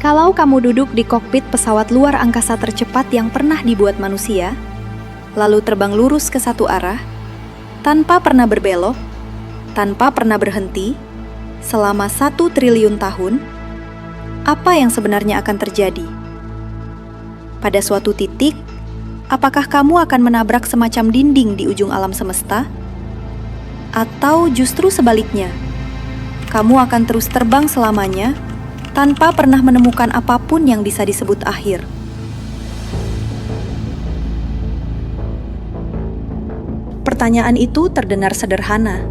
Kalau kamu duduk di kokpit pesawat luar angkasa tercepat yang pernah dibuat manusia, lalu terbang lurus ke satu arah, tanpa pernah berbelok, tanpa pernah berhenti, selama 1 triliun tahun, apa yang sebenarnya akan terjadi? Pada suatu titik, apakah kamu akan menabrak semacam dinding di ujung alam semesta? Atau justru sebaliknya, kamu akan terus terbang selamanya, tanpa pernah menemukan apapun yang bisa disebut akhir. Pertanyaan itu terdengar sederhana,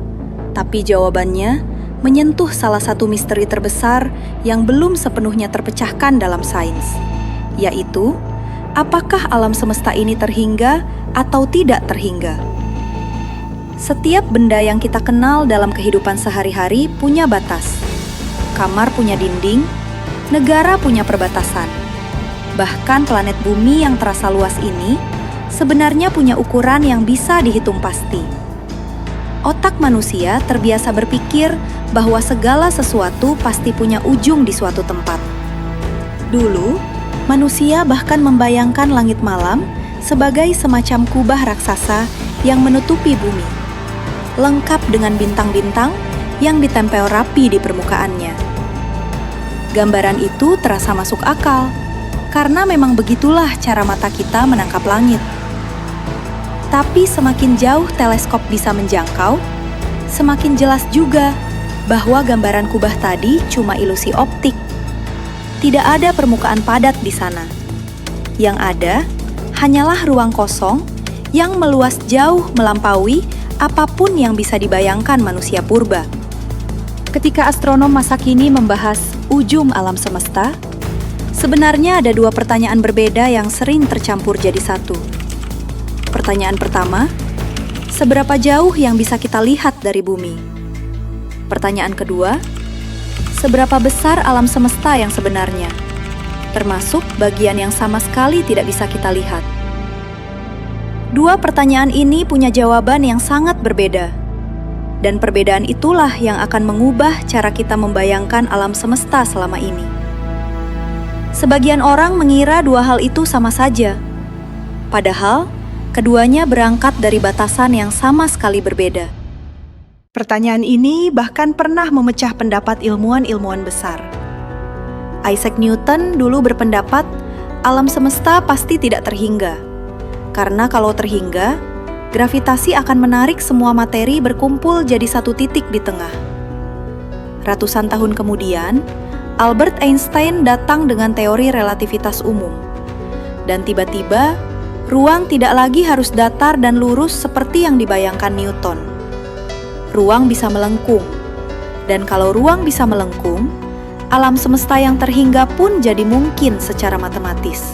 tapi jawabannya menyentuh salah satu misteri terbesar yang belum sepenuhnya terpecahkan dalam sains, yaitu apakah alam semesta ini terhingga atau tidak terhingga? Setiap benda yang kita kenal dalam kehidupan sehari-hari punya batas. Kamar punya dinding, negara punya perbatasan. Bahkan planet bumi yang terasa luas ini sebenarnya punya ukuran yang bisa dihitung pasti. Otak manusia terbiasa berpikir bahwa segala sesuatu pasti punya ujung di suatu tempat. Dulu, manusia bahkan membayangkan langit malam sebagai semacam kubah raksasa yang menutupi bumi, lengkap dengan bintang-bintang yang ditempel rapi di permukaannya. Gambaran itu terasa masuk akal, karena memang begitulah cara mata kita menangkap langit. Tapi semakin jauh teleskop bisa menjangkau, semakin jelas juga bahwa gambaran kubah tadi cuma ilusi optik. Tidak ada permukaan padat di sana. Yang ada hanyalah ruang kosong yang meluas jauh melampaui apapun yang bisa dibayangkan manusia purba. Ketika astronom masa kini membahas ujung alam semesta, sebenarnya ada 2 pertanyaan berbeda yang sering tercampur jadi satu. Pertanyaan pertama, seberapa jauh yang bisa kita lihat dari bumi? Pertanyaan kedua, seberapa besar alam semesta yang sebenarnya, termasuk bagian yang sama sekali tidak bisa kita lihat? 2 pertanyaan ini punya jawaban yang sangat berbeda. Dan perbedaan itulah yang akan mengubah cara kita membayangkan alam semesta selama ini. Sebagian orang mengira 2 hal itu sama saja. Padahal, keduanya berangkat dari batasan yang sama sekali berbeda. Pertanyaan ini bahkan pernah memecah pendapat ilmuwan-ilmuwan besar. Isaac Newton dulu berpendapat alam semesta pasti tidak terhingga. Karena kalau terhingga, gravitasi akan menarik semua materi berkumpul jadi satu titik di tengah. Ratusan tahun kemudian, Albert Einstein datang dengan teori relativitas umum. Dan tiba-tiba, ruang tidak lagi harus datar dan lurus seperti yang dibayangkan Newton. Ruang bisa melengkung. Dan kalau ruang bisa melengkung, alam semesta yang terhingga pun jadi mungkin secara matematis,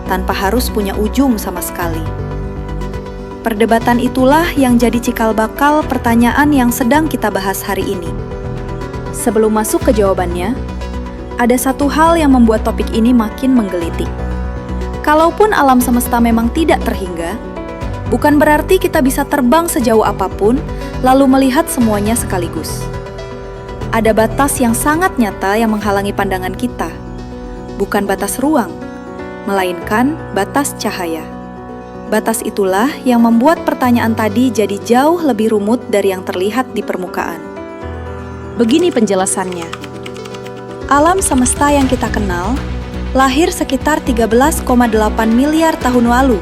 tanpa harus punya ujung sama sekali. Perdebatan itulah yang jadi cikal bakal pertanyaan yang sedang kita bahas hari ini. Sebelum masuk ke jawabannya, ada satu hal yang membuat topik ini makin menggelitik. Kalaupun alam semesta memang tidak terhingga, bukan berarti kita bisa terbang sejauh apapun lalu melihat semuanya sekaligus. Ada batas yang sangat nyata yang menghalangi pandangan kita. Bukan batas ruang, melainkan batas cahaya. Batas itulah yang membuat pertanyaan tadi jadi jauh lebih rumit dari yang terlihat di permukaan. Begini penjelasannya. Alam semesta yang kita kenal lahir sekitar 13,8 miliar tahun lalu,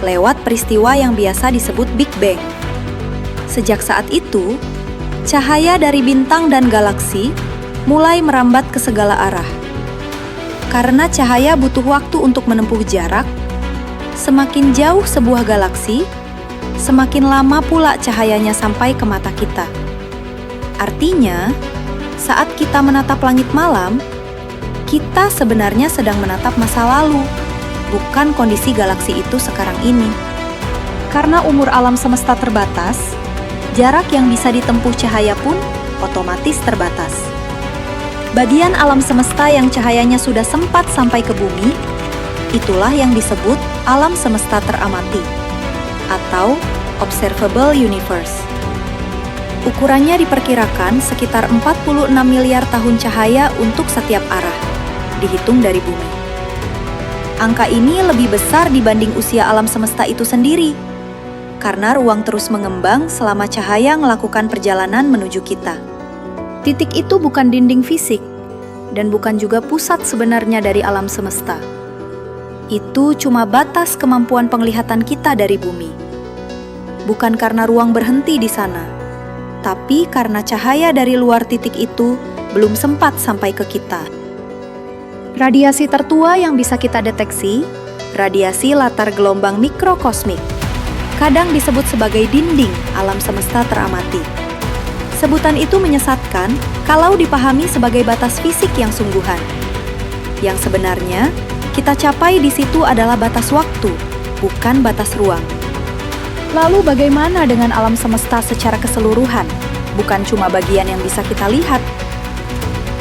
lewat peristiwa yang biasa disebut Big Bang. Sejak saat itu, cahaya dari bintang dan galaksi mulai merambat ke segala arah. Karena cahaya butuh waktu untuk menempuh jarak, semakin jauh sebuah galaksi, semakin lama pula cahayanya sampai ke mata kita. Artinya, saat kita menatap langit malam, kita sebenarnya sedang menatap masa lalu, bukan kondisi galaksi itu sekarang ini. Karena umur alam semesta terbatas, jarak yang bisa ditempuh cahaya pun otomatis terbatas. Bagian alam semesta yang cahayanya sudah sempat sampai ke bumi, itulah yang disebut alam semesta teramati, atau observable universe. Ukurannya diperkirakan sekitar 46 miliar tahun cahaya untuk setiap arah. dihitung dari bumi. Angka ini lebih besar dibanding usia alam semesta itu sendiri, karena ruang terus mengembang selama cahaya melakukan perjalanan menuju kita. Titik itu bukan dinding fisik, dan bukan juga pusat sebenarnya dari alam semesta. Itu cuma batas kemampuan penglihatan kita dari bumi. Bukan karena ruang berhenti di sana, tapi karena cahaya dari luar titik itu belum sempat sampai ke kita. Radiasi tertua yang bisa kita deteksi, radiasi latar gelombang mikrokosmik, kadang disebut sebagai dinding alam semesta teramati. Sebutan itu menyesatkan kalau dipahami sebagai batas fisik yang sungguhan. Yang sebenarnya, kita capai di situ adalah batas waktu, bukan batas ruang. Lalu bagaimana dengan alam semesta secara keseluruhan? Bukan cuma bagian yang bisa kita lihat.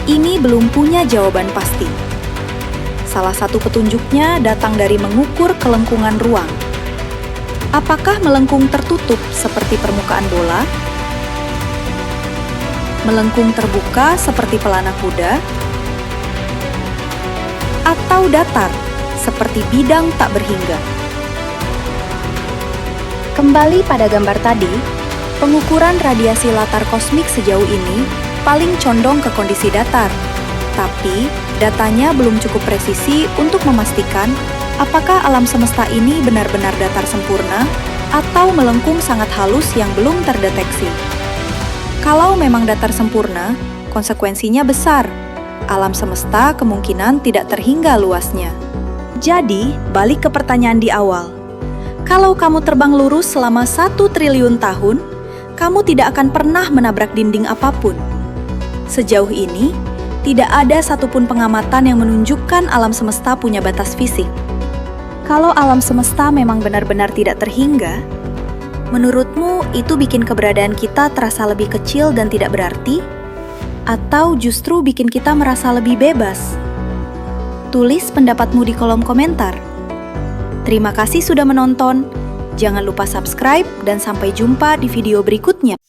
Ini belum punya jawaban pasti. Salah satu petunjuknya datang dari mengukur kelengkungan ruang. Apakah melengkung tertutup seperti permukaan bola? Melengkung terbuka seperti pelana kuda? Atau datar seperti bidang tak berhingga? Kembali pada gambar tadi, pengukuran radiasi latar kosmik sejauh ini paling condong ke kondisi datar. Tapi, datanya belum cukup presisi untuk memastikan apakah alam semesta ini benar-benar datar sempurna atau melengkung sangat halus yang belum terdeteksi. Kalau memang datar sempurna, konsekuensinya besar. Alam semesta kemungkinan tidak terhingga luasnya. Jadi, balik ke pertanyaan di awal. Kalau kamu terbang lurus selama 1 triliun tahun, kamu tidak akan pernah menabrak dinding apapun. Sejauh ini, tidak ada satupun pengamatan yang menunjukkan alam semesta punya batas fisik. Kalau alam semesta memang benar-benar tidak terhingga, menurutmu itu bikin keberadaan kita terasa lebih kecil dan tidak berarti? Atau justru bikin kita merasa lebih bebas? Tulis pendapatmu di kolom komentar. Terima kasih sudah menonton. Jangan lupa subscribe dan sampai jumpa di video berikutnya.